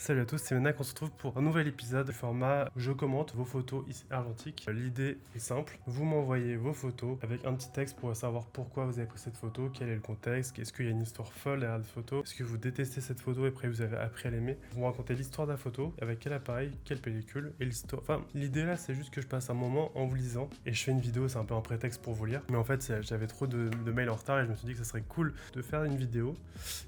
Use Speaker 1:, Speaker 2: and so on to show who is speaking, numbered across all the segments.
Speaker 1: Salut à tous, c'est Menak, on se retrouve pour un nouvel épisode du format je commente vos photos argentiques. L'idée est simple, vous m'envoyez vos photos avec un petit texte pour savoir pourquoi vous avez pris cette photo, quel est le contexte, est-ce qu'il y a une histoire folle derrière la photo, est-ce que vous détestez cette photo et après vous avez appris à l'aimer. Vous me racontez l'histoire de la photo, avec quel appareil, quelle pellicule et l'histoire. Enfin, l'idée là c'est juste que je passe un moment en vous lisant et je fais une vidéo, c'est un peu un prétexte pour vous lire. Mais en fait j'avais trop de mails en retard et je me suis dit que ça serait cool de faire une vidéo.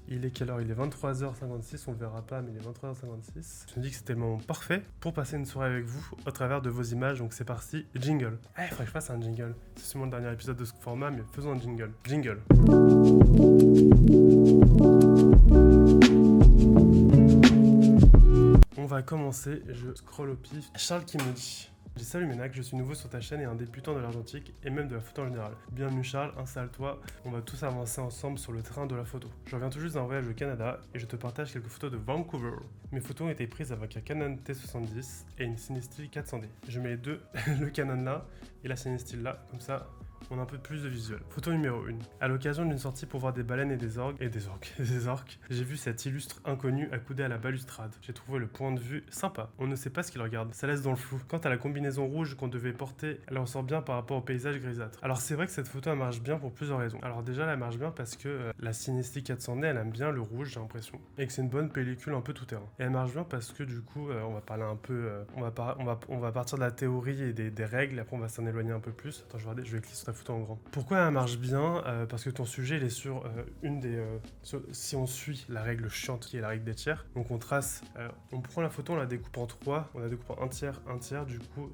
Speaker 1: Il est quelle heure? Il est 23h56, on le verra pas mais il est 23h56. Je me dis que c'était le moment parfait pour passer une soirée avec vous au travers de vos images, donc c'est parti, jingle. Il faudrait que je fasse un jingle. C'est seulement le dernier épisode de ce format, mais faisons un jingle. Jingle. On va commencer, je scroll au pif. Charles qui me dit: salut Menak, je suis nouveau sur ta chaîne et un débutant de l'argentique et même de la photo en général. Bienvenue Charles, installe-toi, on va tous avancer ensemble sur le train de la photo. Je reviens tout juste d'un voyage au Canada et je te partage quelques photos de Vancouver. Mes photos ont été prises avec un Canon T70 et une Cinestill 400D. Je mets les deux, le Canon là et la Cinestill là, comme ça on a un peu plus de visuel. Photo numéro 1. À l'occasion d'une sortie pour voir des baleines et des orques, j'ai vu cet illustre inconnu accoudé à la balustrade. J'ai trouvé le point de vue sympa. On ne sait pas ce qu'il regarde, ça laisse dans le flou. Quant à la combinaison rouge qu'on devait porter, elle ressort bien par rapport au paysage grisâtre. Alors c'est vrai que cette photo elle marche bien pour plusieurs raisons. Alors déjà elle marche bien parce que la Cinestill 400D elle aime bien le rouge, j'ai l'impression, et que c'est une bonne pellicule un peu tout terrain. Et elle marche bien parce que du coup on va parler un peu, on va partir de la théorie et des règles, après on va s'en éloigner un peu plus. Attends, je vais cliquer sur ta photo en grand. Pourquoi elle marche bien? Parce que ton sujet il est sur une des... si on suit la règle chiante qui est la règle des tiers, donc on trace, on prend la photo, on la découpe en 3, on la découpe en un tiers, du coup,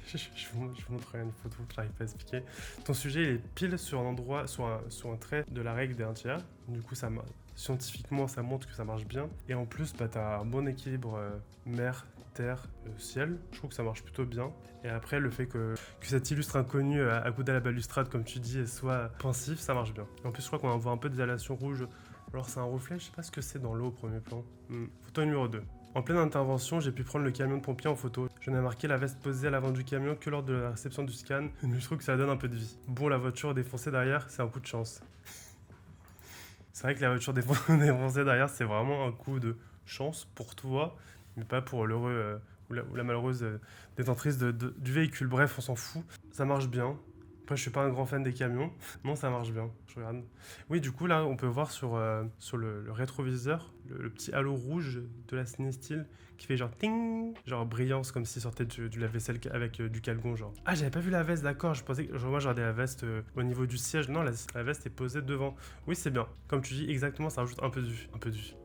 Speaker 1: je vous montrerai une photo, j'arrive pas à expliquer. Ton sujet il est pile sur un endroit, sur un trait de la règle des 1 tiers, du coup ça scientifiquement ça montre que ça marche bien, et en plus bah, t'as un bon équilibre mer, terre, ciel, je trouve que ça marche plutôt bien. Et après le fait que cet illustre inconnu accoudé à la balustrade comme tu dis soit pensif, ça marche bien. Et en plus je crois qu'on voit un peu d'exhalation rouge, alors c'est un reflet, je sais pas ce que c'est dans l'eau au premier plan. Photo numéro 2. En pleine intervention, j'ai pu prendre le camion de pompier en photo. Je n'ai marqué la veste posée à l'avant du camion que lors de la réception du scan, mais je trouve que ça donne un peu de vie. Bon, la voiture est défoncée derrière, c'est un coup de chance. C'est vrai que la voiture défoncée derrière, c'est vraiment un coup de chance pour toi, mais pas pour l'heureux ou la malheureuse détentrice du véhicule. Bref, on s'en fout. Ça marche bien. Après, je suis pas un grand fan des camions. Non, ça marche bien. Je regarde. Oui, du coup, là, on peut voir sur le rétroviseur le petit halo rouge de la Cinestill qui fait genre ting, genre brillance comme s'il sortait du lave-vaisselle avec du calgon, genre. Ah, j'avais pas vu la veste, d'accord. Je pensais que moi, je regardais la veste au niveau du siège. Non, la veste est posée devant. Oui, c'est bien. Comme tu dis, exactement, ça rajoute un peu de vie. Un peu de vie.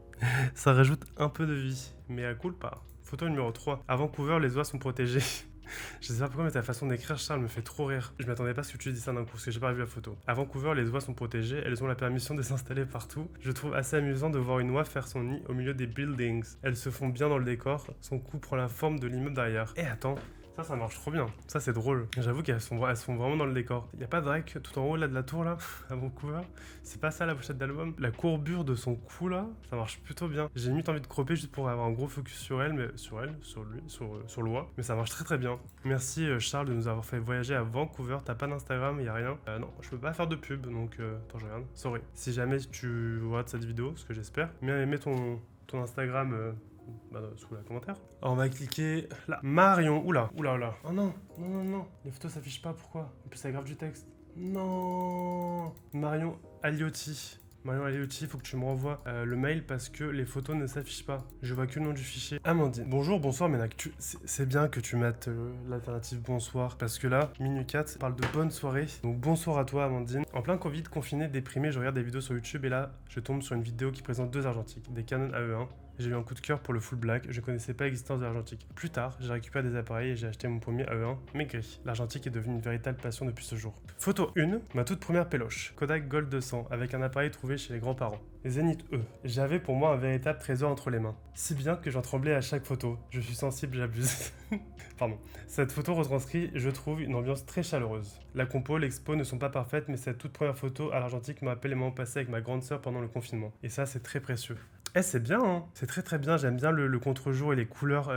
Speaker 1: Ça rajoute un peu de vie. Mais à cool pas. Photo numéro 3. À Vancouver, les oies sont protégées. Je sais pas pourquoi, mais ta façon d'écrire, Charles, me fait trop rire. Je m'attendais pas à ce que tu dis ça d'un coup, parce que j'ai pas vu la photo. À Vancouver, les oies sont protégées, elles ont la permission de s'installer partout. Je trouve assez amusant de voir une oie faire son nid au milieu des buildings. Elles se font bien dans le décor, son cou prend la forme de l'immeuble derrière. Eh attends, ça marche trop bien. Ça, c'est drôle. J'avoue qu'elles sont vraiment dans le décor. Y a pas de rec tout en haut là de la tour là, à Vancouver. C'est pas ça la pochette d'album. La courbure de son cou là, ça marche plutôt bien. J'ai limite envie de cropper juste pour avoir un gros focus sur elle, mais sur l'oie. Mais ça marche très très bien. Merci Charles de nous avoir fait voyager à Vancouver. T'as pas d'Instagram, y a rien. Non, je peux pas faire de pub, donc attends, je regarde. Sorry. Si jamais tu regardes cette vidéo, ce que j'espère, mets ton Instagram. Sous le commentaire. Alors on va cliquer là. Marion, oula. Oh non. Les photos s'affichent pas, pourquoi? En plus ça grave du texte. Non. Marion Aliotti, il faut que tu me renvoies le mail parce que les photos ne s'affichent pas. Je vois que le nom du fichier. Amandine. Bonjour, bonsoir Menak. C'est bien que tu mettes l'alternative bonsoir parce que là, minuit 4, ça parle de bonne soirée. Donc bonsoir à toi Amandine. En plein Covid, confiné, déprimé, je regarde des vidéos sur YouTube et là, je tombe sur une vidéo qui présente 2 argentiques, des Canon AE1. J'ai eu un coup de cœur pour le full black, je connaissais pas l'existence de l'argentique. Plus tard, j'ai récupéré des appareils et j'ai acheté mon premier AE1, mais gris. L'argentique est devenue une véritable passion depuis ce jour. Photo 1, ma toute première péloche. Kodak Gold 200, avec un appareil trouvé chez les grands-parents. Zénith E. J'avais pour moi un véritable trésor entre les mains. Si bien que j'en tremblais à chaque photo. Je suis sensible, j'abuse. Pardon. Cette photo retranscrit, je trouve, une ambiance très chaleureuse. La compo, l'expo ne sont pas parfaites, mais cette toute première photo à l'argentique me rappelle les moments passés avec ma grande sœur pendant le confinement. Et ça, c'est très précieux. C'est bien, hein. C'est très très bien, j'aime bien le contre-jour et les couleurs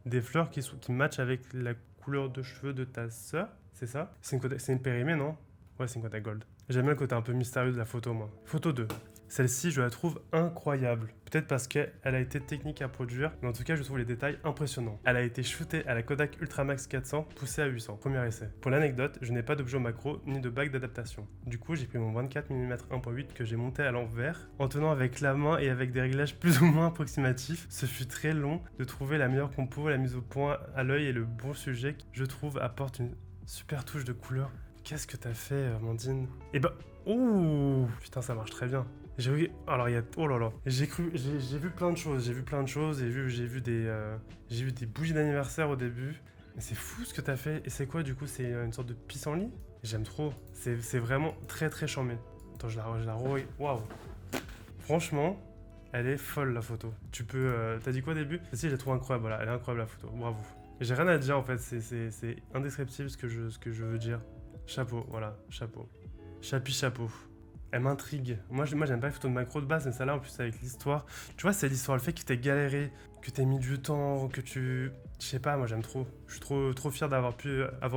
Speaker 1: des fleurs qui matchent avec la couleur de cheveux de ta sœur, c'est ça? C'est une périmée, non? Ouais, c'est une Kodak Gold. J'aime bien le côté un peu mystérieux de la photo, moi. Photo 2. Celle-ci, je la trouve incroyable. Peut-être parce qu'elle a été technique à produire, mais en tout cas, je trouve les détails impressionnants. Elle a été shootée à la Kodak Ultramax 400, poussée à 800. Premier essai. Pour l'anecdote, je n'ai pas d'objet macro ni de bague d'adaptation. Du coup, j'ai pris mon 24 mm 1.8 que j'ai monté à l'envers, en tenant avec la main et avec des réglages plus ou moins approximatifs. Ce fut très long de trouver la meilleure compo, la mise au point à l'œil et le bon sujet qui, je trouve, apporte une super touche de couleur. Qu'est-ce que t'as fait, Amandine? Eh ben, ouh, putain, ça marche très bien. J'ai vu, alors il y a, oh là là, j'ai vu plein de choses, j'ai vu des bougies d'anniversaire au début. Mais c'est fou ce que t'as fait. Et c'est quoi du coup? C'est une sorte de pissenlit? J'aime trop. C'est vraiment très très charmé. Attends, je la waouh. Franchement, elle est folle la photo. Tu peux, t'as dit quoi au début? Si, je la trouve incroyable. Voilà, elle est incroyable la photo. Bravo. J'ai rien à dire en fait. C'est indescriptible ce que je veux dire. Chapeau, voilà, chapeau. Chapeau. Elle m'intrigue. Moi j'aime pas les photos de macro de base, mais celle-là en plus avec l'histoire. Tu vois, c'est l'histoire, le fait que t'aies galéré, que t'aies mis du temps, que tu... Je sais pas, moi j'aime trop. Je suis trop fier d'avoir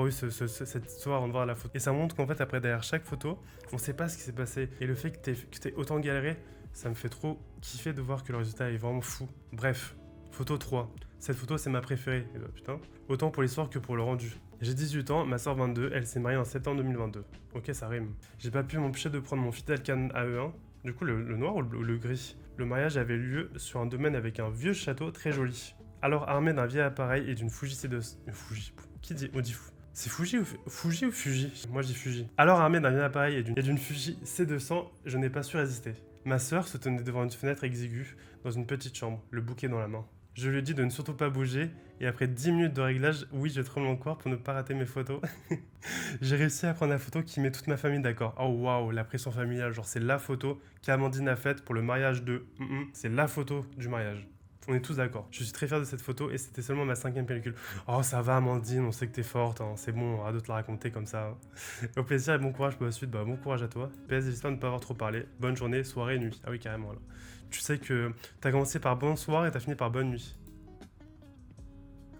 Speaker 1: eu cette histoire avant de voir la photo. Et ça montre qu'en fait, après, derrière chaque photo, on sait pas ce qui s'est passé. Et le fait que t'aies autant galéré, ça me fait trop kiffer de voir que le résultat est vraiment fou. Bref, photo 3. Cette photo, c'est ma préférée. Et bah putain, autant pour l'histoire que pour le rendu. J'ai 18 ans, ma soeur 22, elle s'est mariée en septembre 2022. Ok, ça rime. J'ai pas pu m'empêcher de prendre mon fidèle Canon AE1, du coup le noir ou le gris. Le mariage avait lieu sur un domaine avec un vieux château très joli. Alors armé d'un vieil appareil et d'une Fuji C200... Fuji... Qui dit... On dit fou. C'est Fuji ou Fuji? Moi je dis Fuji. Alors armé d'un vieil appareil et d'une Fuji C200, je n'ai pas su résister. Ma sœur se tenait devant une fenêtre exiguë, dans une petite chambre, le bouquet dans la main. Je lui ai dit de ne surtout pas bouger, et après 10 minutes de réglage, oui, je tremble encore pour ne pas rater mes photos. J'ai réussi à prendre la photo qui met toute ma famille d'accord. Oh waouh, la pression familiale, genre c'est la photo qu'Amandine a faite pour le mariage de... C'est la photo du mariage. On est tous d'accord. Je suis très fier de cette photo et c'était seulement ma 5e pellicule. Oh ça va Amandine, on sait que t'es forte, hein. C'est bon, on aura de te la raconter comme ça. Au plaisir et bon courage pour la suite, bon courage à toi. PS, j'espère ne pas avoir trop parlé. Bonne journée, soirée et nuit. Ah oui carrément là. Tu sais que t'as commencé par bonsoir et t'as fini par bonne nuit.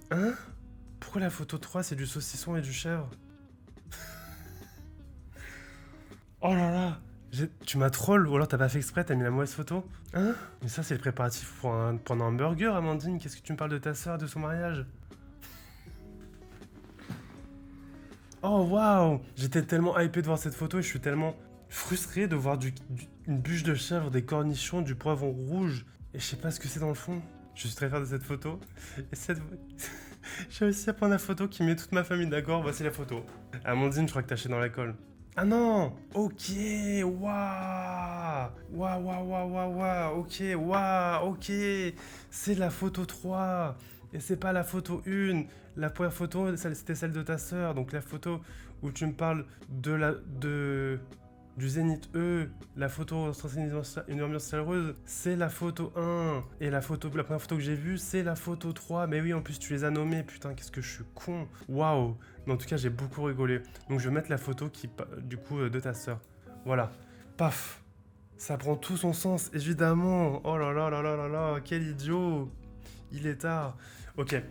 Speaker 1: Hein? Pourquoi la photo 3 c'est du saucisson et du chèvre? Oh là là! Tu m'as troll ou alors t'as pas fait exprès, t'as mis la mauvaise photo? Hein? Mais ça c'est le préparatif pour prendre un burger, Amandine. Qu'est-ce que tu me parles de ta soeur, de son mariage? Oh waouh! J'étais tellement hypé de voir cette photo et je suis tellement frustré de voir une bûche de chèvre, des cornichons, du poivron rouge. Et je sais pas ce que c'est dans le fond. Je suis très fier de cette photo. Et j'ai réussi à prendre la photo qui met toute ma famille d'accord. Voici la photo. Amandine, je crois que t'as acheté dans la colle. Ah non! Ok! Waouh! Ok, ok! C'est la photo 3! Et c'est pas la photo 1! La première photo, c'était celle de ta sœur. Donc la photo où tu me parles du Zénith E, la photo sans une ambiance chaleureuse, c'est la photo 1. Et la première photo que j'ai vue, c'est la photo 3. Mais oui, en plus, tu les as nommées. Putain, qu'est-ce que je suis con. Waouh. Mais en tout cas, j'ai beaucoup rigolé. Donc, je vais mettre la photo du coup, de ta sœur. Voilà. Paf. Ça prend tout son sens, évidemment. Oh là là là là là là, quel idiot. Il est tard. Ok.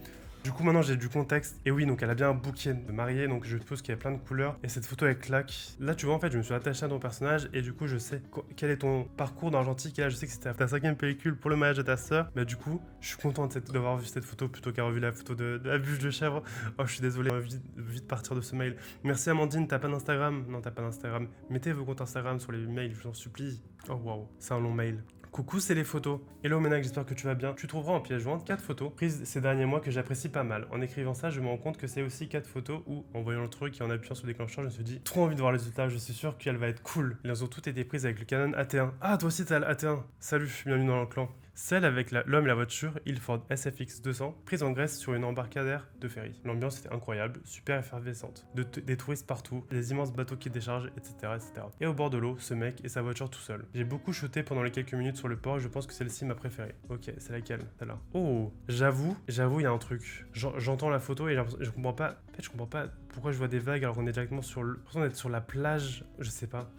Speaker 1: Du coup, maintenant j'ai du contexte. Et oui, donc elle a bien un bouquet de mariée, donc je suppose qu'il y a plein de couleurs. Et cette photo, elle claque. Là, tu vois, en fait, je me suis attaché à ton personnage et du coup, je sais quel est ton parcours d'argentique. Et là, je sais que c'était ta 5e pellicule pour le mariage de ta sœur. Mais du coup, je suis content d'avoir vu cette photo plutôt qu'avoir vu la photo de la bûche de chèvre. Oh, je suis désolé, vite partir de ce mail. Merci Amandine, t'as pas d'Instagram? Non, t'as pas d'Instagram. Mettez vos comptes Instagram sur les mails, je vous en supplie. Oh waouh, c'est un long mail. Coucou, c'est les photos. Hello Ménac, j'espère que tu vas bien. Tu trouveras en pièce jointe 4 photos prises ces derniers mois que j'apprécie pas mal. En écrivant ça, je me rends compte que c'est aussi 4 photos où, en voyant le truc et en appuyant sur le déclencheur, je me suis dit trop envie de voir le résultat, je suis sûr qu'elle va être cool. Elles ont toutes été prises avec le Canon AT1. Ah, toi aussi t'as le AT1. Salut, bienvenue dans le clan. Celle avec l'homme et la voiture, Ilford SFX 200, prise en Grèce sur une embarcadère de ferry. L'ambiance était incroyable, super effervescente. Des touristes partout, des immenses bateaux qui déchargent, etc., etc. Et au bord de l'eau, ce mec et sa voiture tout seul. J'ai beaucoup shooté pendant les quelques minutes sur le port et je pense que celle-ci ma préférée. Ok, c'est laquelle? Celle-là. Oh, j'avoue, il y a un truc. J'entends la photo et je comprends pas. En fait, je comprends pas pourquoi je vois des vagues alors qu'on est directement sur le... Pourtant, on est sur la plage, je sais pas.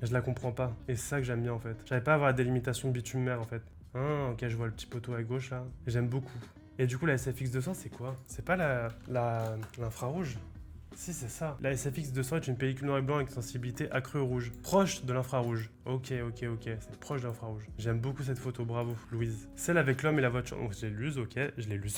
Speaker 1: Je la comprends pas. Et c'est ça que j'aime bien en fait. J'arrive pas à avoir la délimitation bitume-mer en fait. Ah, ok, je vois le petit poteau à gauche là. J'aime beaucoup. Et du coup, la SFX 200, c'est quoi? C'est pas l'infrarouge? Si, c'est ça. La SFX200 est une pellicule noir et blanc avec sensibilité accrue au rouge. Proche de l'infrarouge. Ok. C'est proche de l'infrarouge. J'aime beaucoup cette photo, bravo, Louise. Celle avec l'homme et la voiture. Oh, je l'ai luse, ok, je l'ai luse.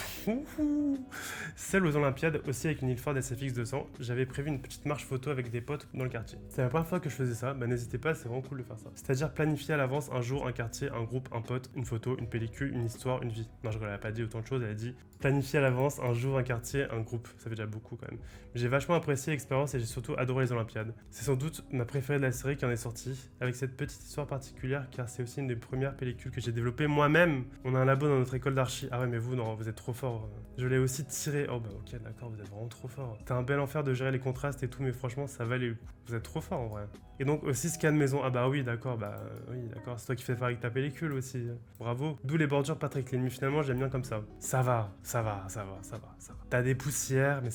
Speaker 1: Celle aux Olympiades, aussi avec une Ilford SFX200. J'avais prévu une petite marche photo avec des potes dans le quartier. C'est la première fois que je faisais ça, bah n'hésitez pas, c'est vraiment cool de faire ça. C'est-à-dire planifier à l'avance un jour, un quartier, un groupe, un pote, une photo, une pellicule, une histoire, une vie. Non, je elle a pas dit autant de choses, elle a dit planifier à l'avance un jour, un quartier, un groupe. Ça fait déjà beaucoup quand même. J'ai vachement apprécié l'expérience et j'ai surtout adoré les Olympiades. C'est sans doute ma préférée de la série qui en est sortie, avec cette petite histoire particulière car c'est aussi une des premières pellicules que j'ai développées moi-même. On a un labo dans notre école d'archi. Ah ouais mais vous, non, vous êtes trop fort. Je l'ai aussi tiré. Oh bah ok d'accord, vous êtes vraiment trop fort. T'as un bel enfer de gérer les contrastes et tout, mais franchement ça valait le coup. Vous êtes trop fort en vrai. Et donc aussi scan maison. Ah bah oui d'accord, c'est toi qui fais faire avec ta pellicule aussi. Bravo. D'où les bordures pas très clean, mais finalement j'aime bien comme ça. Ça va. T'as des poussières, mais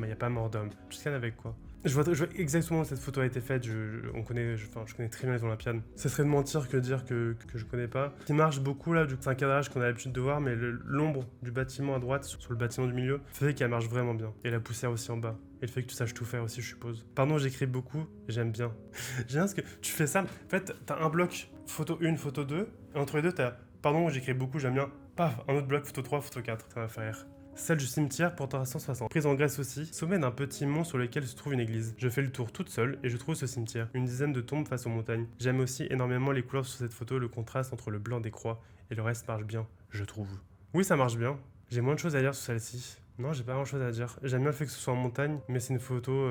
Speaker 1: y a pas mort d'homme. Tu scannes avec quoi? Je vois exactement où cette photo a été faite, je connais très bien les Olympiades. Ce serait de mentir que dire que je connais pas. Ce qui marche beaucoup là, c'est un cadrage qu'on a l'habitude de voir, mais l'ombre du bâtiment à droite, sur le bâtiment du milieu, fait qu'elle marche vraiment bien. Et la poussière aussi en bas. Et le fait que tu saches tout faire aussi, je suppose. Pardon, j'écris beaucoup, j'aime bien. J'aime bien parce que tu fais ça, en fait, t'as un bloc photo 1, photo 2, et entre les deux, t'as pardon, j'écris beaucoup, j'aime bien. Paf, un autre bloc photo 3, photo 4, ça va faire rire. Celle du cimetière portera 160. Prise en Grèce aussi, sommet d'un petit mont sur lequel se trouve une église. Je fais le tour toute seule et je trouve ce cimetière. Une dizaine de tombes face aux montagnes. J'aime aussi énormément les couleurs sur cette photo, le contraste entre le blanc des croix et le reste marche bien, je trouve. Oui, ça marche bien. J'ai moins de choses à dire sur celle-ci. Non, j'ai pas grand chose à dire. J'aime bien le fait que ce soit en montagne, mais c'est une photo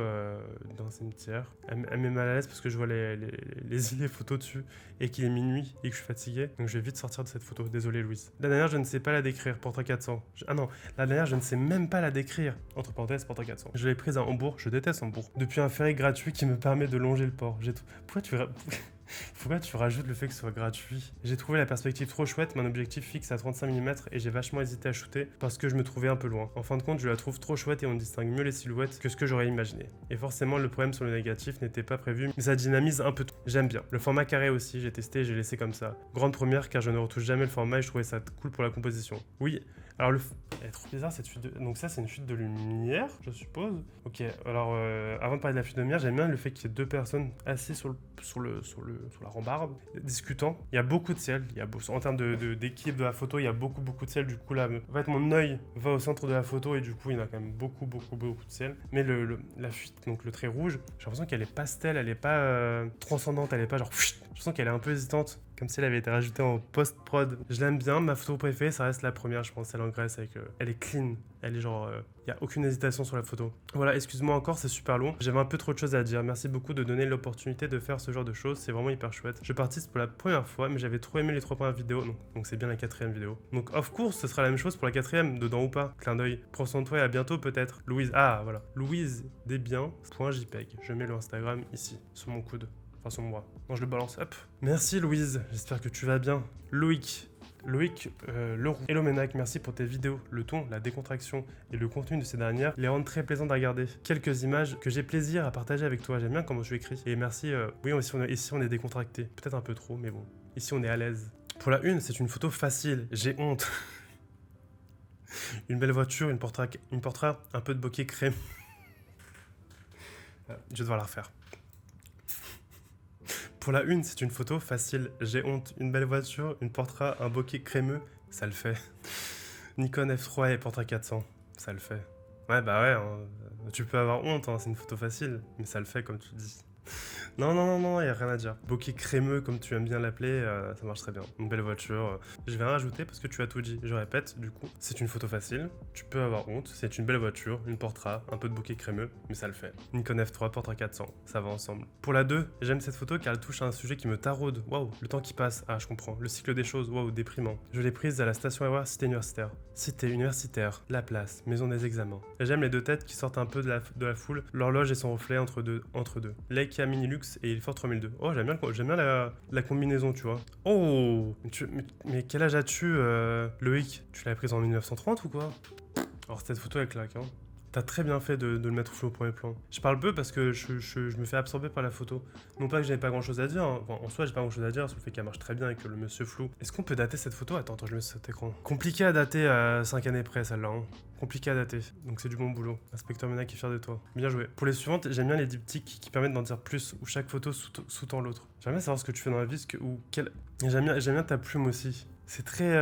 Speaker 1: d'un cimetière. Elle met mal à l'aise parce que je vois les îlets photos dessus et qu'il est minuit et que je suis fatigué. Donc je vais vite sortir de cette photo. Désolé, Louise. La dernière, je ne sais pas la décrire. Portrait 400. Ah non, la dernière, je ne sais même pas la décrire. Entre parenthèses, portrait 400. Je l'ai prise à Hambourg. Je déteste Hambourg. Depuis un ferry gratuit qui me permet de longer le port. Pourquoi tu rajoutes le fait que ce soit gratuit? J'ai trouvé la perspective trop chouette, mon objectif fixe à 35 mm et j'ai vachement hésité à shooter parce que je me trouvais un peu loin. En fin de compte, je la trouve trop chouette et on distingue mieux les silhouettes que ce que j'aurais imaginé. Et forcément, le problème sur le négatif n'était pas prévu, mais ça dynamise un peu tout. J'aime bien. Le format carré aussi, j'ai testé et j'ai laissé comme ça. Grande première car je ne retouche jamais le format et je trouvais ça cool pour la composition. Oui, alors elle est trop bizarre cette fuite de... Donc ça c'est une fuite de lumière, je suppose. Ok, alors avant de parler de la fuite de lumière, j'aime bien le fait qu'il y ait deux personnes assises sur la rambarde, discutant. Il y a beaucoup de ciel, en termes d'équipe de la photo, il y a beaucoup de ciel. Du coup là, en fait mon œil va au centre de la photo et du coup il y en a quand même beaucoup de ciel. Mais la fuite, donc le trait rouge, j'ai l'impression qu'elle est pastel, elle est pas transcendante, elle est pas genre... Je sens qu'elle est un peu hésitante, comme si elle avait été rajoutée en post-prod. Je l'aime bien, ma photo préférée, ça reste la première, je pense, celle en Grèce, avec... elle est clean, elle est genre... y a aucune hésitation sur la photo. Voilà, excuse-moi encore, c'est super long. J'avais un peu trop de choses à dire. Merci beaucoup de donner l'opportunité de faire ce genre de choses, c'est vraiment hyper chouette. Je participe pour la première fois, mais j'avais trop aimé les 3 premières vidéos, donc c'est bien la 4e vidéo. Donc of course, ce sera la même chose pour la 4e, dedans ou pas. Clin d'œil. Prends soin de toi et à bientôt peut-être. Louise, ah voilà. Louise desbiens.jpeg. Je mets le Instagram ici, sur mon coude. Enfin, sur mon bras. Non, je le balance, hop. Merci Louise, j'espère que tu vas bien. Loïc Leroux. Hello Ménac, merci pour tes vidéos. Le ton, la décontraction et le contenu de ces dernières les rendent très plaisantes à regarder. Quelques images que j'ai plaisir à partager avec toi. J'aime bien comment tu écris. Et merci, oui, ici on est décontracté. Peut-être un peu trop, mais bon. Ici on est à l'aise. Pour la une, c'est une photo facile. J'ai honte. Une belle voiture, une portrait, un peu de bokeh crème. Je vais devoir la refaire. Pour la une, c'est une photo facile. J'ai honte. Une belle voiture, une portrait, un bokeh crémeux, ça le fait. Nikon F3 et portrait 400, ça le fait. Ouais, bah ouais, hein. Tu peux avoir honte, hein, c'est une photo facile, mais ça le fait comme tu dis. Non, y a rien à dire. Bokeh crémeux, comme tu aimes bien l'appeler, ça marche très bien. Une belle voiture. Je vais rajouter parce que tu as tout dit. Je répète, du coup, c'est une photo facile. Tu peux avoir honte. C'est une belle voiture, une portrait, un peu de bokeh crémeux, mais ça le fait. Nikon F3, portrait 400, ça va ensemble. Pour la 2, j'aime cette photo car elle touche à un sujet qui me taraude. Waouh, le temps qui passe. Ah, je comprends. Le cycle des choses. Waouh, déprimant. Je l'ai prise à la station RER Cité Universitaire. Cité universitaire, la place, maison des examens. J'aime les deux têtes qui sortent un peu de la foule, l'horloge et son reflet entre deux. Leica Minilux et Ilford 3002. Oh, j'aime bien la combinaison, tu vois. Oh, mais quel âge as-tu, Loïc? Tu l'avais prise en 1930 ou quoi? Alors cette photo elle claque, hein. T'as très bien fait de le mettre flou au premier plan. Je parle peu parce que je me fais absorber par la photo. Non pas que j'avais pas grand chose à dire, hein. Enfin, en soi j'ai pas grand chose à dire sur le fait qu'elle marche très bien et que le monsieur flou. Est-ce qu'on peut dater cette photo? Attends, je mets sur cet écran. Compliqué à dater à 5 années près celle-là. Hein. Compliqué à dater. Donc c'est du bon boulot. Inspecteur Ménac est fier de toi. Bien joué. Pour les suivantes, j'aime bien les diptyques qui permettent d'en dire plus, où chaque photo sous-tend l'autre. J'aime bien savoir ce que tu fais dans la vie, J'aime bien ta plume aussi. C'est très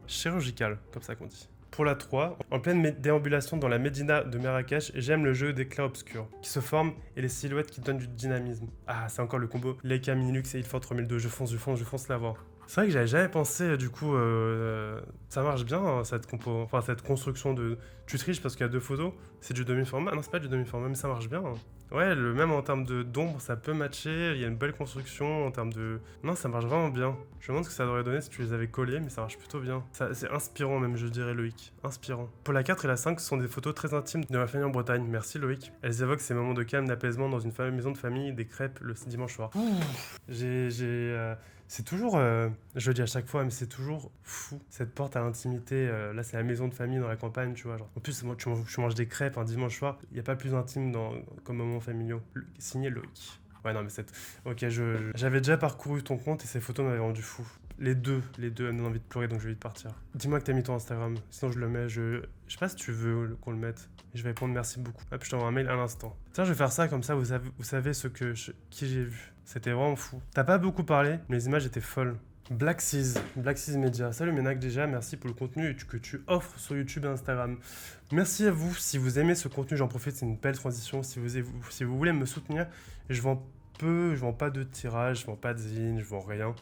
Speaker 1: chirurgical, comme ça qu'on dit. Pour la 3, en pleine déambulation dans la Médina de Marrakech, j'aime le jeu des clairs-obscurs qui se forment et les silhouettes qui donnent du dynamisme. Ah, c'est encore le combo Leica Minilux et Ilford 3002, je fonce l'avoir. C'est vrai que j'avais jamais pensé, du coup, ça marche bien, hein, cette construction de... Tu triches parce qu'il y a 2 photos, c'est du demi-format. Non, c'est pas du demi-format, mais ça marche bien. Hein. Ouais, même en termes d'ombre, ça peut matcher, il y a une belle construction en termes de... Non, ça marche vraiment bien. Je me demande ce que ça aurait donné si tu les avais collés, mais ça marche plutôt bien. C'est inspirant même, je dirais, Loïc. Inspirant. Pour la 4 et la 5, ce sont des photos très intimes de ma famille en Bretagne. Merci Loïc. Elles évoquent ces moments de calme, d'apaisement dans une maison de famille, des crêpes le dimanche soir. C'est toujours, je le dis à chaque fois, mais c'est toujours fou, cette porte à l'intimité. Là, c'est la maison de famille dans la campagne, tu vois. Genre. En plus, moi, tu manges des crêpes un dimanche soir. Il n'y a pas plus intime comme moment familiaux. Signé Loïc. Ouais, non, mais Ok, j'avais déjà parcouru ton compte et ces photos m'avaient rendu fou. Les deux elles me donnent envie de pleurer, donc je vais vite partir. Dis-moi que t'as mis ton Instagram, sinon je le mets. Je sais pas si tu veux qu'on le mette. Je vais répondre merci beaucoup. Hop, je t'envoie un mail à l'instant. Tiens, je vais faire ça, comme ça vous savez qui j'ai vu. C'était vraiment fou. T'as pas beaucoup parlé, mais les images étaient folles. Black Seas Media. Salut Ménac déjà, merci pour le contenu que tu offres sur YouTube et Instagram. Merci à vous. Si vous aimez ce contenu, j'en profite, c'est une belle transition. Si vous voulez me soutenir, je vends pas de tirage, je vends pas de zine, je vends rien.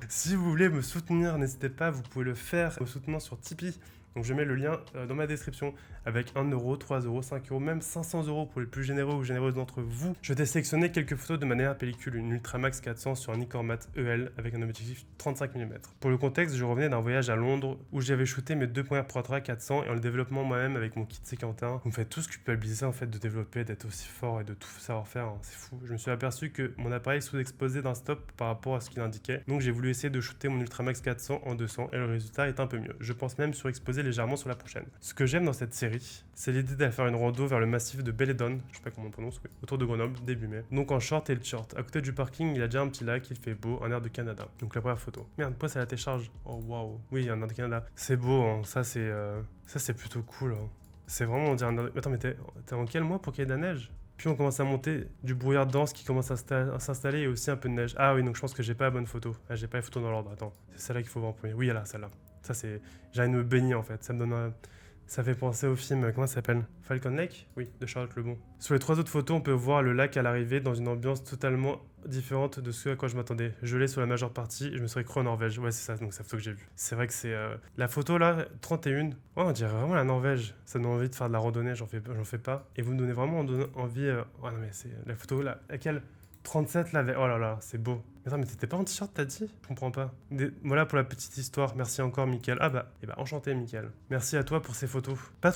Speaker 1: Si vous voulez me soutenir, n'hésitez pas, vous pouvez le faire en me soutenant sur Tipeee. Donc je mets le lien dans ma description avec 1 euro, 3 euros, 5 euros, même 500 euros pour les plus généreux ou généreuses d'entre vous. Je t'ai sélectionné quelques photos de ma dernière pellicule, une Ultramax 400 sur un Nikkor Mat EL avec un objectif 35 mm. Pour le contexte, je revenais d'un voyage à Londres où j'avais shooté mes 2 premières portraits 400 et en le développement moi-même avec mon kit C41. Vous me faites tout ce culpabiliser en fait de développer, d'être aussi fort et de tout savoir faire, hein. C'est fou. Je me suis aperçu que mon appareil sous-exposait d'un stop par rapport à ce qu'il indiquait, donc j'ai voulu essayer de shooter mon Ultramax 400 en 200 et le résultat est un peu mieux. Je pense même surexposer légèrement sur la prochaine. Ce que j'aime dans cette série, c'est l'idée d'aller faire une rando vers le massif de Belledon, je sais pas comment on prononce, oui, autour de Grenoble, début mai. Donc en short et le short. À côté du parking, il y a déjà un petit lac, il fait beau, un air de Canada. Donc la première photo. Merde, pourquoi ça la télécharge? Oh waouh. Oui, il y a un air de Canada. C'est beau, hein. Ça c'est plutôt cool. Hein. C'est vraiment, on dirait un... Attends, mais t'es en quel mois pour qu'il y ait de la neige? Puis on commence à monter du brouillard dense qui commence à s'installer et aussi un peu de neige. Ah oui, donc je pense que j'ai pas la bonne photo. Ah, j'ai pas les photos dans l'ordre. Attends, c'est celle-là qu'il faut voir en premier. Oui, là, celle-là. Ça c'est... J'ai envie de me baigner en fait. Ça me donne un... Ça fait penser au film, comment ça s'appelle? Falcon Lake? Oui, de Charlotte Lebon. Sur les 3 autres photos, on peut voir le lac à l'arrivée dans une ambiance totalement différente de ce à quoi je m'attendais. Gelé sur la majeure partie, je me serais cru en Norvège. Ouais, c'est ça, donc c'est la photo que j'ai vue. C'est vrai que c'est... La photo là, 31, ouais, on dirait vraiment la Norvège. Ça me donne envie de faire de la randonnée, j'en fais pas. Et vous me donnez vraiment envie... Ouais, non mais c'est... La photo là, laquelle 37 là, oh là là, c'est beau. Attends, mais t'étais pas en t-shirt, t'as dit? Je comprends pas. Voilà pour la petite histoire. Merci encore, Mickaël. Ah bah, enchanté, Mickaël. Merci à toi pour ces photos. Pas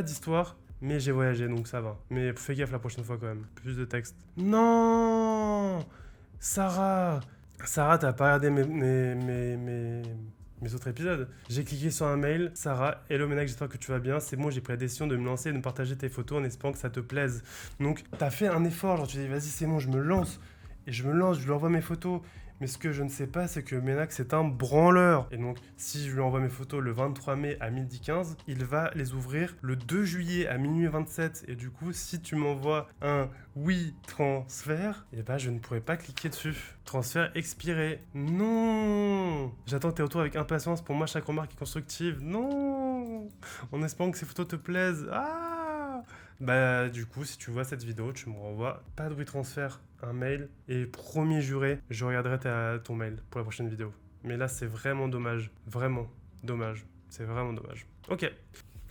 Speaker 1: d'histoire, mais j'ai voyagé, donc ça va. Mais fais gaffe la prochaine fois quand même. Plus de texte. Non, Sarah, t'as pas regardé mes autres épisodes. J'ai cliqué sur un mail. Sarah, hello Ménac, j'espère que tu vas bien. C'est bon, j'ai pris la décision de me lancer et de partager tes photos en espérant que ça te plaise. Donc, t'as fait un effort. Genre, tu dis, vas-y, c'est bon, je me lance. Et je lui envoie mes photos. Mais ce que je ne sais pas, c'est que Ménac, c'est un branleur. Et donc, si je lui envoie mes photos le 23 mai à 12h15, il va les ouvrir le 2 juillet à minuit 27. Et du coup, si tu m'envoies un oui transfert, eh ben, je ne pourrai pas cliquer dessus. Transfert expiré. Non. J'attends tes retours avec impatience. Pour moi, chaque remarque est constructive. Non. En espérant que ces photos te plaisent. Ah. Bah, du coup, si tu vois cette vidéo, tu me renvoies pas de WeTransfer, un mail, et promis juré, je regarderai ton mail pour la prochaine vidéo. Mais là, c'est vraiment dommage. Vraiment dommage. C'est vraiment dommage. Ok.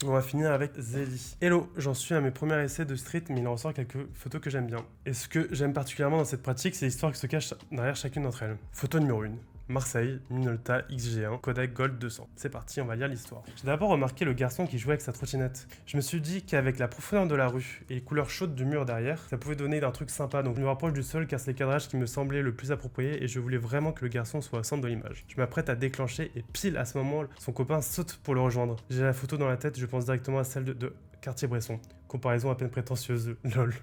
Speaker 1: On va finir avec Zélie. Hello, j'en suis à mes premiers essais de street, mais il en ressort quelques photos que j'aime bien. Et ce que j'aime particulièrement dans cette pratique, c'est l'histoire qui se cache derrière chacune d'entre elles. Photo numéro 1. Marseille, Minolta XG1, Kodak Gold 200. C'est parti, on va lire l'histoire. J'ai d'abord remarqué le garçon qui jouait avec sa trottinette. Je me suis dit qu'avec la profondeur de la rue et les couleurs chaudes du mur derrière, ça pouvait donner un truc sympa. Donc je me rapproche du sol car c'est le cadrage qui me semblait le plus approprié et je voulais vraiment que le garçon soit au centre de l'image. Je m'apprête à déclencher et pile à ce moment, son copain saute pour le rejoindre. J'ai la photo dans la tête, je pense directement à celle de Cartier-Bresson. Comparaison à peine prétentieuse, lol.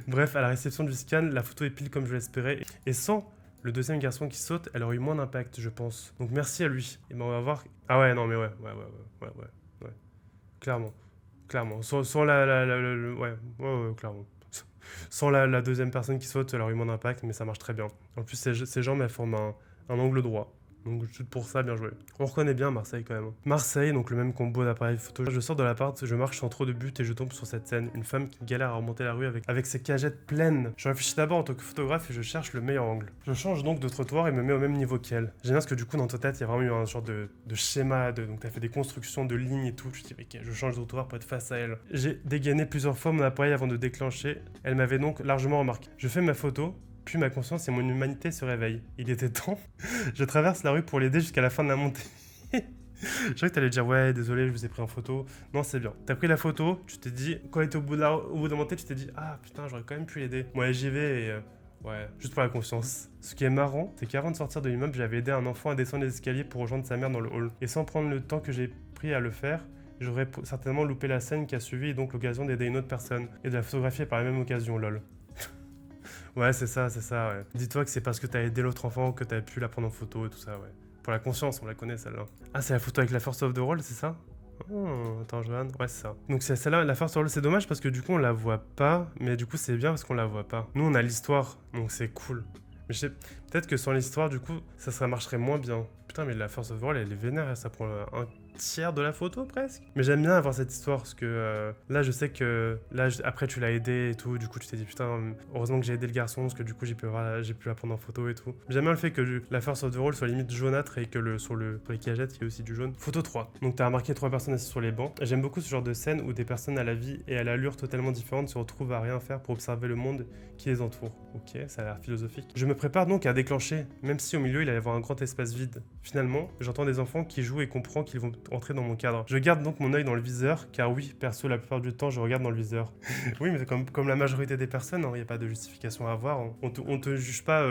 Speaker 1: Bref, à la réception du scan, la photo est pile comme je l'espérais et sans le deuxième garçon qui saute, elle aurait eu moins d'impact, je pense. Donc merci à lui. Et ben on va voir. Ah ouais, non mais ouais. Clairement. Sans ouais, clairement. Sans la deuxième personne qui saute, elle aurait eu moins d'impact, mais ça marche très bien. En plus, ces jambes, elles forment un angle droit. Donc pour ça, bien joué. On reconnaît bien Marseille quand même. Marseille, donc le même combo d'appareils photo. Je sors de l'appart, je marche sans trop de but et je tombe sur cette scène. Une femme qui galère à remonter la rue avec ses cagettes pleines. Je réfléchis d'abord en tant que photographe et je cherche le meilleur angle. Je change donc de trottoir et me mets au même niveau qu'elle. J'aime bien parce que du coup dans ta tête, il y a vraiment eu un genre de schéma. Donc t'as fait des constructions de lignes et tout. Je dis ok, je change de trottoir pour être face à elle. J'ai dégainé plusieurs fois mon appareil avant de déclencher. Elle m'avait donc largement remarqué. Je fais ma photo. Puis ma conscience et mon humanité se réveillent. Il était temps. Je traverse la rue pour l'aider jusqu'à la fin de la montée. Je crois que t'allais dire ouais, désolé, je vous ai pris en photo. Non, c'est bien. T'as pris la photo, tu t'es dit, quand elle était au bout de la montée, tu t'es dit ah putain, j'aurais quand même pu l'aider. Moi, j'y vais et ouais, juste pour la confiance. Ce qui est marrant, c'est qu'avant de sortir de l'immeuble, j'avais aidé un enfant à descendre les escaliers pour rejoindre sa mère dans le hall. Et sans prendre le temps que j'ai pris à le faire, j'aurais certainement loupé la scène qui a suivi et donc l'occasion d'aider une autre personne et de la photographier par la même occasion, lol. Ouais, c'est ça, ouais. Dis-toi que c'est parce que t'as aidé l'autre enfant que t'as pu la prendre en photo et tout ça, ouais. Pour la conscience, on la connaît celle-là. Ah, c'est la photo avec la first of the roll, c'est ça? Oh, attends, je regarde. Ouais, c'est ça. Donc c'est celle-là, la first of the roll, c'est dommage parce que du coup on la voit pas, mais du coup c'est bien parce qu'on la voit pas. Nous on a l'histoire, donc c'est cool. Mais je sais, peut-être que sans l'histoire, du coup, ça marcherait moins bien. Putain, mais la first of the roll, elle est vénère, ça prend un tiers de la photo presque. Mais j'aime bien avoir cette histoire parce que là je sais que là après tu l'as aidé et tout, du coup tu t'es dit putain heureusement que j'ai aidé le garçon parce que du coup j'ai pu la prendre en photo et tout. J'aime bien le fait que la first of the roll soit limite jaunâtre et que sur les cagettes il y a aussi du jaune. Photo 3. Donc t'as remarqué 3 personnes assises sur les bancs. J'aime beaucoup ce genre de scène où des personnes à la vie et à l'allure totalement différentes se retrouvent à rien faire pour observer le monde qui les entoure. Ok, ça a l'air philosophique. Je me prépare donc à déclencher, même si au milieu il allait y avoir un grand espace vide. Finalement, j'entends des enfants qui jouent et comprends qu'ils vont entrer dans mon cadre. Je garde donc mon œil dans le viseur, car oui, perso, la plupart du temps, je regarde dans le viseur. Oui, mais comme la majorité des personnes, il n'y a pas de justification à avoir. On te juge pas,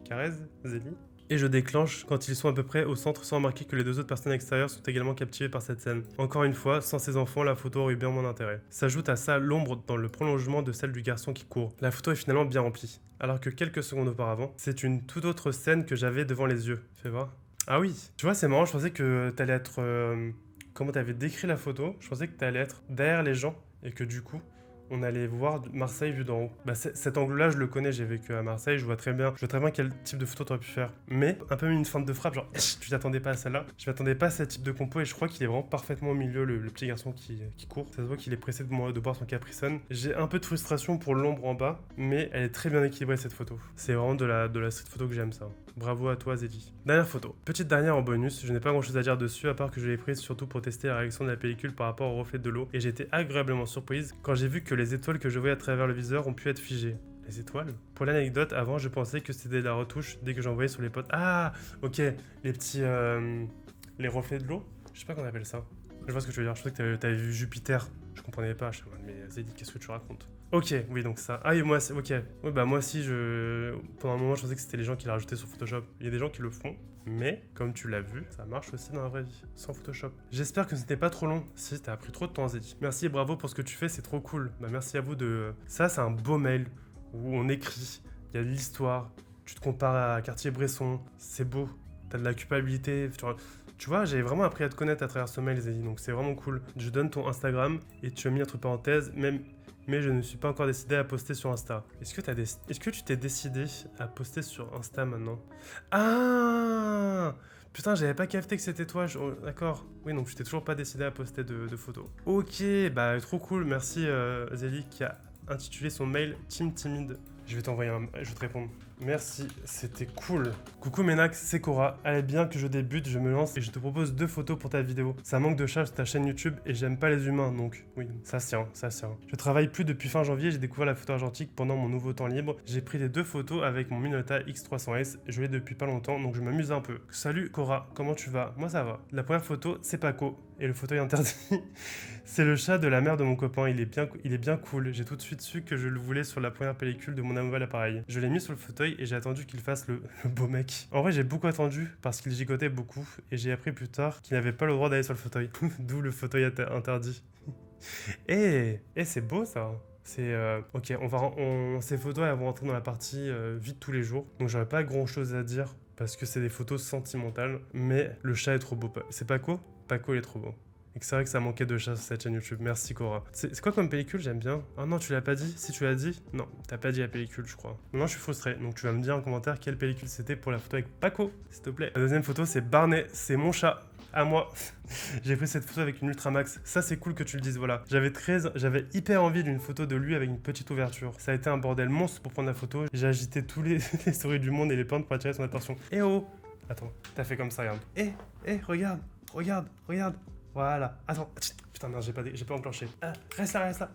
Speaker 1: Carrez, Zélie. Et je déclenche quand ils sont à peu près au centre sans remarquer que les deux autres personnes extérieures sont également captivées par cette scène. Encore une fois, sans ces enfants, la photo aurait eu bien moins d'intérêt. S'ajoute à ça l'ombre dans le prolongement de celle du garçon qui court. La photo est finalement bien remplie. Alors que quelques secondes auparavant, c'est une toute autre scène que j'avais devant les yeux. Fais voir. Ah oui, tu vois, c'est marrant, je pensais que t'allais être... comment t'avais décrit la photo, je pensais que t'allais être derrière les gens et que du coup, on allait voir Marseille vu d'en haut. Bah cet angle-là, je le connais, j'ai vécu à Marseille, je vois très bien quel type de photo t'aurais pu faire. Mais un peu une feinte de frappe, genre tu t'attendais pas à celle-là. Je m'attendais pas à ce type de compo et je crois qu'il est vraiment parfaitement au milieu, le petit garçon qui court. Ça se voit qu'il est pressé de boire son Capri Sun. J'ai un peu de frustration pour l'ombre en bas, mais elle est très bien équilibrée cette photo. C'est vraiment de la street photo que j'aime ça. Bravo à toi Zélie. Dernière photo. Petite dernière en bonus, je n'ai pas grand chose à dire dessus à part que je l'ai prise surtout pour tester la réaction de la pellicule par rapport au reflet de l'eau et j'ai été agréablement surprise quand j'ai vu que les étoiles que je voyais à travers le viseur ont pu être figées. Les étoiles? Pour l'anecdote, avant je pensais que c'était de la retouche dès que j'en voyais sur les potes. Ah ok, les petits... les reflets de l'eau? Je sais pas qu'on appelle ça. Je vois ce que tu veux dire, je pensais que t'avais vu Jupiter. Je comprenais pas, je suis en mode, mais Zélie, qu'est-ce que tu racontes? Ok, oui, donc ça. Ah, et moi, ok. Oui, bah, moi aussi, pendant un moment, je pensais que c'était les gens qui l'ont rajouté sur Photoshop. Il y a des gens qui le font, mais comme tu l'as vu, ça marche aussi dans la vraie vie, sans Photoshop. J'espère que ce n'était pas trop long. Si, t'as pris trop de temps, Zélie. Merci et bravo pour ce que tu fais, c'est trop cool. Bah, merci à vous de. Ça, c'est un beau mail où on écrit, il y a de l'histoire, tu te compares à Cartier-Bresson, c'est beau, t'as de la culpabilité. Tu vois, j'ai vraiment appris à te connaître à travers ce mail, Zélie, donc c'est vraiment cool. Je donne ton Instagram et tu as mis entre parenthèses, mais je ne suis pas encore décidé à poster sur Insta. Est-ce que tu t'es décidé à poster sur Insta maintenant? Ah putain, j'avais pas capté que c'était toi. D'accord. Oui, donc tu t'es toujours pas décidé à poster de photos. Ok, bah trop cool. Merci Zélie qui a intitulé son mail Team Timide. Je vais te répondre. Merci, c'était cool. Coucou Ménac, c'est Cora. Allez bien que je débute, je me lance et je te propose 2 photos pour ta vidéo. Ça manque de charge sur ta chaîne YouTube et j'aime pas les humains, donc oui, ça se tient, ça se tient. Je travaille plus depuis fin janvier, j'ai découvert la photo argentique pendant mon nouveau temps libre. J'ai pris les 2 photos avec mon Minolta X300S, je l'ai depuis pas longtemps, donc je m'amuse un peu. Salut Cora, comment tu vas? Moi ça va. La première photo, c'est Paco, et le fauteuil interdit. C'est le chat de la mère de mon copain, il est bien cool. J'ai tout de suite su que je le voulais sur la première pellicule de mon nouvel appareil. Je l'ai mis sur le fauteuil et j'ai attendu qu'il fasse le beau mec. En vrai, j'ai beaucoup attendu parce qu'il gigotait beaucoup et j'ai appris plus tard qu'il n'avait pas le droit d'aller sur le fauteuil. D'où le fauteuil interdit. C'est beau ça. C'est ok, ces photos elles vont rentrer dans la partie vie de tous les jours. Donc j'aurais pas grand chose à dire parce que c'est des photos sentimentales. Mais le chat est trop beau. C'est Paco? Paco il est trop beau. Et que c'est vrai que ça manquait de chat sur cette chaîne YouTube. Merci Cora. C'est quoi comme pellicule? J'aime bien. Ah non, tu l'as pas dit? Si tu l'as dit? Non, t'as pas dit la pellicule, je crois. Maintenant, je suis frustré. Donc tu vas me dire en commentaire quelle pellicule c'était pour la photo avec Paco, s'il te plaît. La deuxième photo, c'est Barney. C'est mon chat. À moi. J'ai pris cette photo avec une Ultramax. Ça, c'est cool que tu le dises, voilà. J'avais hyper envie d'une photo de lui avec une petite ouverture. Ça a été un bordel monstre pour prendre la photo. J'ai agité tous les souris du monde et les plantes pour attirer son attention. Eh oh! Attends, t'as fait comme ça, regarde. Regarde. Voilà. Attends. Putain, non, j'ai pas enclenché. Reste là. C'est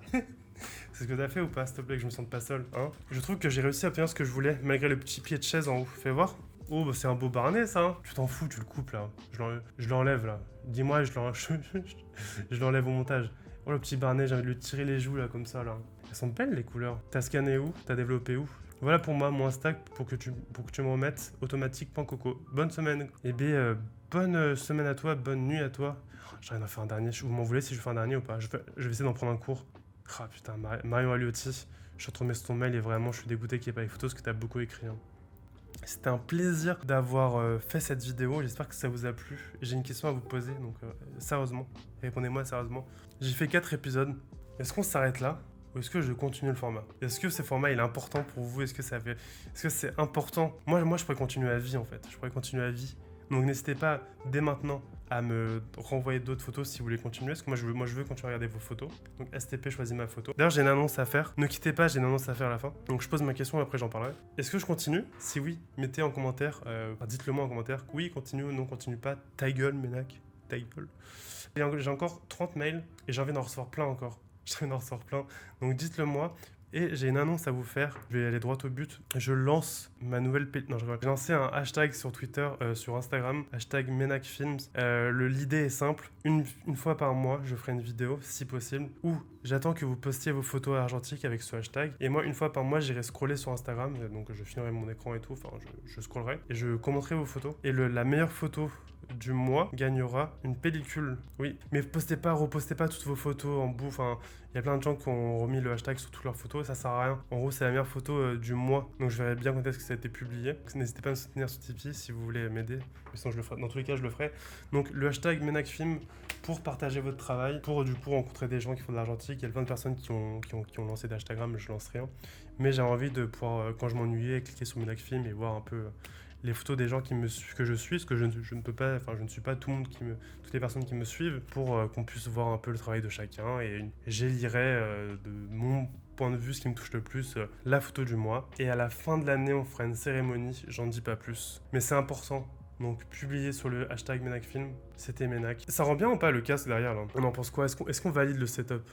Speaker 1: ce que t'as fait ou pas, s'il te plaît, que je me sente pas seul, hein? Je trouve que j'ai réussi à obtenir ce que je voulais, malgré le petit pied de chaise en haut. Fais voir. Oh, bah c'est un beau Barney, ça, hein. Tu t'en fous, tu le coupes, là. Je l'enlève, là. Dis-moi, je l'enlève au montage. Oh, le petit Barney, j'ai envie de lui tirer les joues, là, comme ça, là. Elles sont belles, les couleurs. T'as scanné où? T'as développé où? Voilà pour moi, mon Insta, pour que tu me remettes, automatique.coco. Bonne semaine. Eh bien, bonne semaine à toi, bonne nuit à toi. J'ai rien à faire un dernier. Vous m'en voulez si je fais un dernier ou pas? Je vais essayer d'en prendre un cours. Ah putain, Mario Aliotti. Je suis retombé sur ton mail et vraiment, je suis dégoûté qu'il n'y ait pas les photos parce que t'as beaucoup écrit. Hein. C'était un plaisir d'avoir fait cette vidéo. J'espère que ça vous a plu. J'ai une question à vous poser, donc sérieusement, répondez-moi sérieusement. J'ai fait 4 épisodes. Est-ce qu'on s'arrête là? Ou est-ce que je continue le format? Est-ce que ce format il est important pour vous? Est-ce que c'est important? Moi, je pourrais continuer à vie en fait. Je pourrais continuer à vie. Donc n'hésitez pas dès maintenant à me renvoyer d'autres photos si vous voulez continuer. Parce que moi je veux continuer à regarder vos photos. Donc STP, choisis ma photo. D'ailleurs, j'ai une annonce à faire. Ne quittez pas, j'ai une annonce à faire à la fin. Donc je pose ma question et après j'en parlerai. Est-ce que je continue? Si oui, mettez en commentaire. Dites-le moi en commentaire. Oui, continue ou non, continue pas. Ta gueule, Ménac. Ta gueule. J'ai encore 30 mails et j'ai envie d'en recevoir plein encore. J'ai envie d'en recevoir plein. Donc dites-le moi. Et j'ai une annonce à vous faire, je vais aller droit au but. Je lance ma nouvelle... J'ai lancé un hashtag sur Twitter, sur Instagram, hashtag MenacFilms. L'idée est simple, une fois par mois, je ferai une vidéo, si possible, où j'attends que vous postiez vos photos argentiques avec ce hashtag. Et moi, une fois par mois, j'irai scroller sur Instagram, donc je filmerai mon écran et tout, enfin, je scrollerai, et je commenterai vos photos. Et la meilleure photo du mois gagnera une pellicule. Oui, mais repostez pas toutes vos photos en bout. Enfin, il y a plein de gens qui ont remis le hashtag sur toutes leurs photos, ça sert à rien. En gros, c'est la meilleure photo du mois. Donc je verrai bien quand est-ce que ça a été publié. Donc, n'hésitez pas à me soutenir sur Tipeee si vous voulez m'aider. Mais sinon, je le ferai. Dans tous les cas, je le ferai. Donc le hashtag MenacFilm pour partager votre travail, pour du coup rencontrer des gens qui font de l'argentique. Il y a plein de personnes qui ont lancé d'Instagram, je lance rien. Mais j'ai envie de pouvoir, quand je m'ennuyais, cliquer sur MenacFilm et voir un peu les photos des gens que je suis, parce que je ne peux pas, enfin je ne suis pas tout le monde toutes les personnes qui me suivent, pour qu'on puisse voir un peu le travail de chacun et j'élirai de mon point de vue ce qui me touche le plus, la photo du mois. Et à la fin de l'année, on fera une cérémonie, j'en dis pas plus, mais c'est important. Donc publié sur le hashtag MenacFilm, c'était Ménac. Ça rend bien ou pas le casque derrière là? On en pense quoi? Est-ce qu'on valide le setup?